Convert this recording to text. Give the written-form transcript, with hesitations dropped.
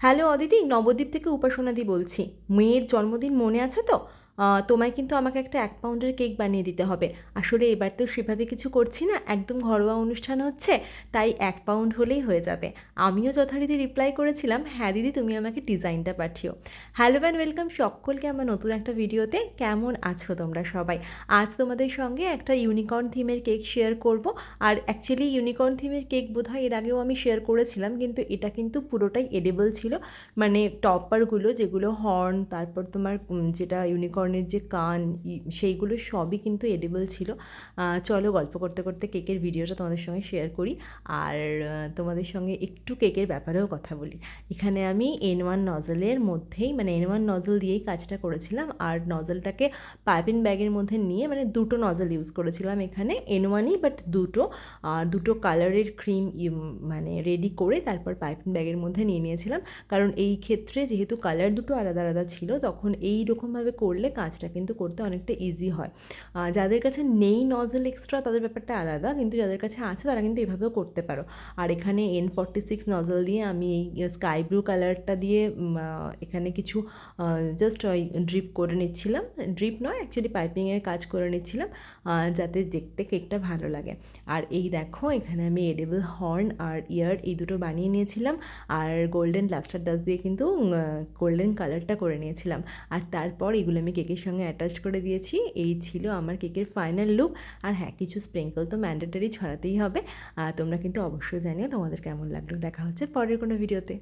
Hello Aditi, Nabadwip থেকে উপাসনাদি বলছি। মেয়ের জন্মদিন মনে আছে তো? তোমায় কিন্তু আমাকে একটা 1 পাউন্ডের কেক বানিয়ে দিতে হবে। আসলে এবার তো সেভাবে কিছু করছি না, একদম ঘরোয়া অনুষ্ঠান হচ্ছে, তাই 1 পাউন্ড হলেই হয়ে যাবে। আমিও যথারীতি রিপ্লাই করেছিলাম, হ্যাঁ দিদি তুমি আমাকে ডিজাইনটা পাঠিও। হ্যালো অ্যান্ড ওয়েলকাম সকলকে আমার নতুন একটা ভিডিওতে। কেমন আছো তোমরা সবাই? আজ তোমাদের সঙ্গে একটা ইউনিকর্ন থিমের কেক শেয়ার করব। আর অ্যাকচুয়ালি ইউনিকর্ন থিমের কেক বোধহয় এর আগেও আমি শেয়ার করেছিলাম, কিন্তু এটা কিন্তু পুরোটাই এডিবল ছিল। মানে টপারগুলো যেগুলো হর্ন, তারপর তোমার যেটা ইউনিকর্নের যে কান, সেইগুলো সবই কিন্তু এডিবল ছিল। চলো গল্প করতে করতে কেকের ভিডিওটা তোমাদের সঙ্গে শেয়ার করি। আর তোমাদের সঙ্গে একটু কেকের ব্যাপারেও কথা বলি। এখানে আমি N1 নজলের মধ্যেই, মানে N1 নজল দিয়েই কাজটা করেছিলাম। আর নজলটাকে পাইপিং ব্যাগের মধ্যে নিয়ে, মানে দুটো নজল ইউজ করেছিলাম এখানে, N1ই বাট দুটো। আর দুটো কালারের ক্রিম মানে রেডি করে তারপর পাইপিং ব্যাগের মধ্যে নিয়ে নিয়েছিলাম। কারণ এই ক্ষেত্রে যেহেতু কালার দুটো আলাদা আলাদা ছিল, তখন এই রকমভাবে করলে কাজটা কিন্তু করতে অনেকটা ইজি হয়। যাদের কাছে নেই নজল এক্সট্রা তাদের ব্যাপারটা আলাদা, কিন্তু যাদের কাছে আছে তারা কিন্তু এভাবেও করতে পারো। আর এখানে N46 নজল দিয়ে আমি এই স্কাই ব্লু কালারটা দিয়ে এখানে কিছু জাস্ট ওই ড্রিপ করে নিচ্ছিলাম। ড্রিপ নয়, অ্যাকচুয়ালি পাইপিংয়ের কাজ করে নিচ্ছিলাম, যাতে দেখতে কেকটা ভালো লাগে। আর এই দেখো, এখানে আমি এডিবল হর্ন আর ইয়ার এই দুটো বানিয়ে নিয়েছিলাম। আর গোল্ডেন লাস্টার ডাস্ট দিয়ে কিন্তু গোল্ডেন কালারটা করে নিয়েছিলাম। আর তারপর এগুলো আমি কেকের সঙ্গে অ্যাটাচ করে দিয়েছি। এই ছিল আমার কেকের ফাইনাল লুক। আর হ্যাঁ, কিছু স্প্রিঙ্কল তো ম্যান্ডেটরি ছড়াতেই হবে। তোমরা কিন্তু অবশ্যই জানিও তোমাদের কেমন লাগলো। দেখা হচ্ছে পরের কোনো ভিডিওতে।